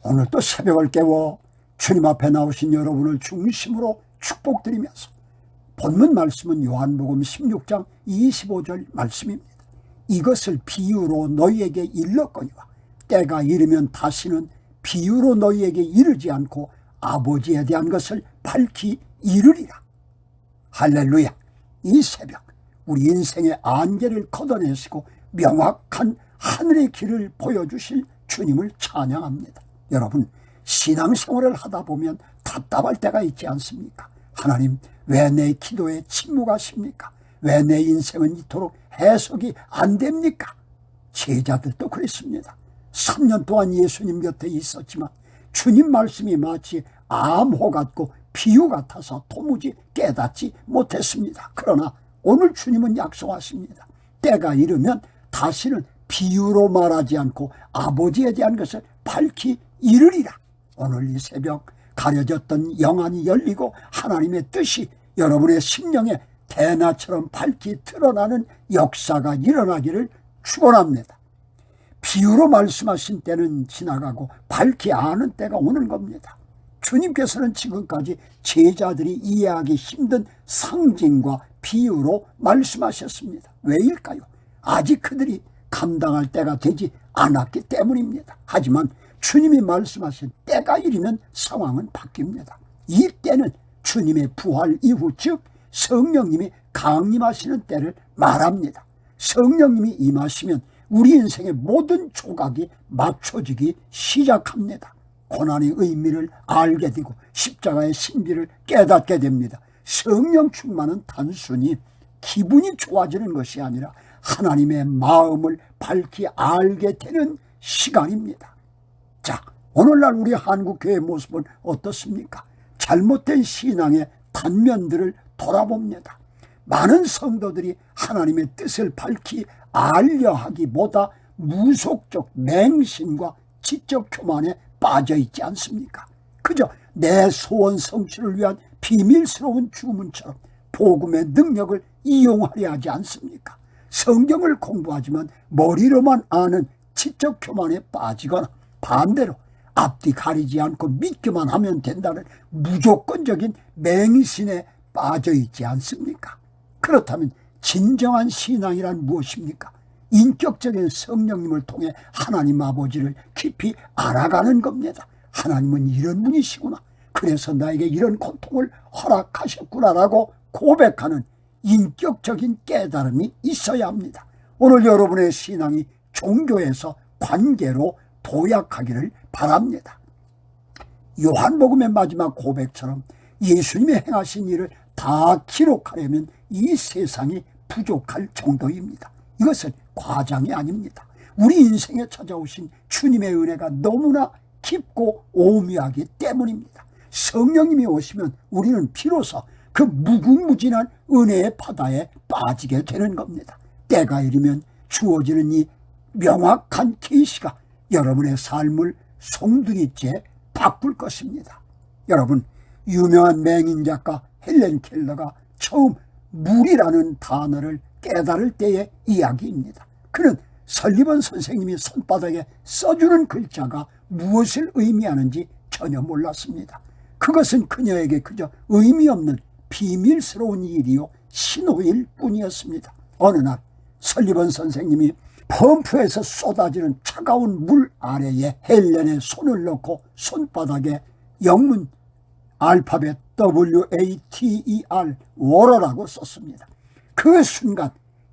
오늘 또 새벽을 깨워 주님 앞에 나오신 여러분을 중심으로 축복드리면서 본문 말씀은 요한복음 16장 25절 말씀입니다. 이것을 비유로 너희에게 일렀거니와 때가 이르면 다시는 비유로 너희에게 이르지 않고 아버지에 대한 것을 밝히 이르리라. 할렐루야. 이 새벽 우리 인생의 안개를 걷어내시고 명확한 하늘의 길을 보여주실 주님을 찬양합니다. 여러분, 신앙생활을 하다 보면 답답할 때가 있지 않습니까? 하나님, 왜 내 기도에 침묵하십니까? 왜 내 인생은 이토록 해석이 안 됩니까? 제자들도 그랬습니다. 3년 동안 예수님 곁에 있었지만 주님 말씀이 마치 암호 같고 비유 같아서 도무지 깨닫지 못했습니다. 그러나 오늘 주님은 약속하십니다. 때가 이르면 다시는 비유로 말하지 않고 아버지에 대한 것을 밝히 이르리라. 오늘 이 새벽 가려졌던 영안이 열리고 하나님의 뜻이 여러분의 심령에 대낮처럼 밝히 드러나는 역사가 일어나기를 축원합니다. 비유로 말씀하신 때는 지나가고 밝히 아는 때가 오는 겁니다. 주님께서는 지금까지 제자들이 이해하기 힘든 상징과 비유로 말씀하셨습니다. 왜일까요? 아직 그들이 감당할 때가 되지 않았기 때문입니다. 하지만 주님이 말씀하신 때가 이르면 상황은 바뀝니다. 이 때는 주님의 부활 이후, 즉 성령님이 강림하시는 때를 말합니다. 성령님이 임하시면 우리 인생의 모든 조각이 맞춰지기 시작합니다. 고난의 의미를 알게 되고 십자가의 신비를 깨닫게 됩니다. 성령 충만은 단순히 기분이 좋아지는 것이 아니라 하나님의 마음을 밝히 알게 되는 시간입니다. 자, 오늘날 우리 한국교회의 모습은 어떻습니까? 잘못된 신앙의 단면들을 돌아봅니다. 많은 성도들이 하나님의 뜻을 밝히 알려 하기보다 무속적 맹신과 지적 교만에 빠져 있지 않습니까? 그저 내 소원 성취를 위한 비밀스러운 주문처럼 복음의 능력을 이용하려 하지 않습니까? 성경을 공부하지만 머리로만 아는 지적 교만에 빠지거나 반대로 앞뒤 가리지 않고 믿기만 하면 된다는 무조건적인 맹신에 빠져 있지 않습니까? 그렇다면 진정한 신앙이란 무엇입니까? 인격적인 성령님을 통해 하나님 아버지를 깊이 알아가는 겁니다. 하나님은 이런 분이시구나, 그래서 나에게 이런 고통을 허락하셨구나라고 고백하는 인격적인 깨달음이 있어야 합니다. 오늘 여러분의 신앙이 종교에서 관계로 도약하기를 바랍니다. 요한복음의 마지막 고백처럼 예수님의 행하신 일을 다 기록하려면 이 세상이 부족할 정도입니다. 이것은 과장이 아닙니다. 우리 인생에 찾아오신 주님의 은혜가 너무나 깊고 오묘하기 때문입니다. 성령님이 오시면 우리는 비로소 그 무궁무진한 은혜의 바다에 빠지게 되는 겁니다. 때가 이르면 주어지는 이 명확한 계시가 여러분의 삶을 송두리째 바꿀 것입니다. 여러분, 유명한 맹인 작가 헬렌 켈러가 처음 물이라는 단어를 깨달을 때의 이야기입니다. 그는 설리번 선생님이 손바닥에 써주는 글자가 무엇을 의미하는지 전혀 몰랐습니다. 그것은 그녀에게 그저 의미 없는 비밀스러운 일이요 신호일 뿐이었습니다. 어느 날 설리번 선생님이 펌프에서 쏟아지는 차가운 물 아래에 헬렌의 손을 넣고 손바닥에 영문 알파벳 WATER 워러라고 썼습니다. 그 순간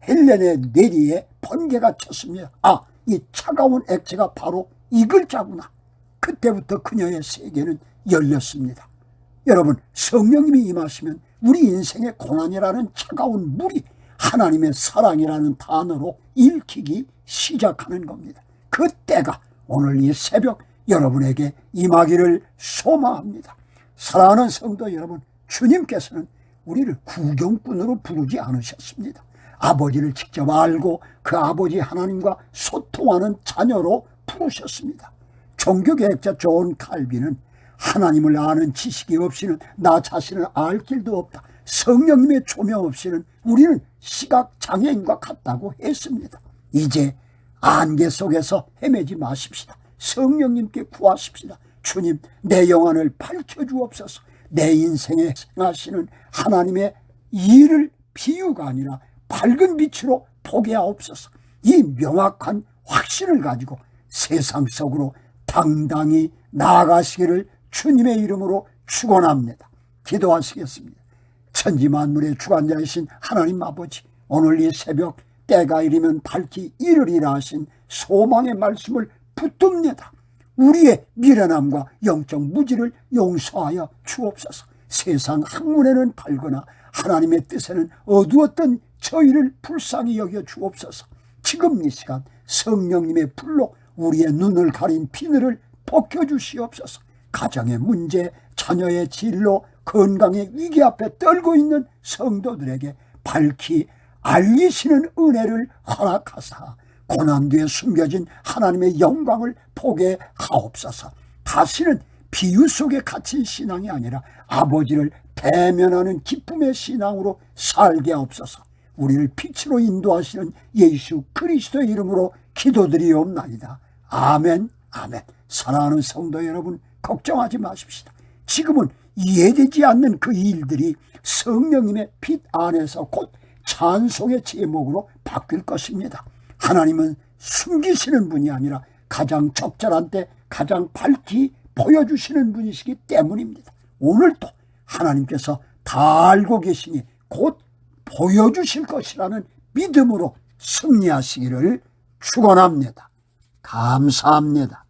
헬렌의 뇌리에 번개가 쳤습니다. 아, 이 차가운 액체가 바로 이 글자구나. 그때부터 그녀의 세계는 열렸습니다. 여러분, 성령님이 임하시면 우리 인생의 고난이라는 차가운 물이 하나님의 사랑이라는 단어로 읽히기 시작하는 겁니다. 그때가 오늘 이 새벽 여러분에게 임하기를 소망합니다. 사랑하는 성도 여러분, 주님께서는 우리를 구경꾼으로 부르지 않으셨습니다. 아버지를 직접 알고 그 아버지 하나님과 소통하는 자녀로 부르셨습니다. 종교개혁자 존 칼빈은 하나님을 아는 지식이 없이는 나 자신을 알 길도 없다, 성령님의 조명 없이는 우리는 시각장애인과 같다고 했습니다. 이제 안개 속에서 헤매지 마십시다. 성령님께 구하십시다. 주님, 내 영안을 밝혀주옵소서. 내 인생에 행하시는 하나님의 일을 비유가 아니라 밝은 빛으로 보게 하옵소서. 이 명확한 확신을 가지고 세상 속으로 당당히 나아가시기를 주님의 이름으로 축원합니다. 기도하시겠습니다. 천지만물의 주관자이신 하나님 아버지, 오늘 이 새벽 때가 이르면 밝히 이르리라 하신 소망의 말씀을 붙듭니다. 우리의 미련함과 영적 무지를 용서하여 주옵소서. 세상 학문에는 밝거나 하나님의 뜻에는 어두웠던 저희를 불쌍히 여겨 주옵소서. 지금 이 시간 성령님의 불로 우리의 눈을 가린 비늘을 벗겨주시옵소서. 가정의 문제, 자녀의 진로, 건강의 위기 앞에 떨고 있는 성도들에게 밝히 알리시는 은혜를 허락하사 고난 뒤에 숨겨진 하나님의 영광을 보게 하옵소서. 다시는 비유 속에 갇힌 신앙이 아니라 아버지를 대면하는 기쁨의 신앙으로 살게 하옵소서. 우리를 빛으로 인도하시는 예수 그리스도의 이름으로 기도드리옵나이다. 아멘, 아멘. 사랑하는 성도 여러분, 걱정하지 마십시다. 지금은 이해되지 않는 그 일들이 성령님의 빛 안에서 곧 찬송의 제목으로 바뀔 것입니다. 하나님은 숨기시는 분이 아니라 가장 적절한 때 가장 밝히 보여주시는 분이시기 때문입니다. 오늘도 하나님께서 다 알고 계시니 곧 보여주실 것이라는 믿음으로 승리하시기를 축원합니다. 감사합니다.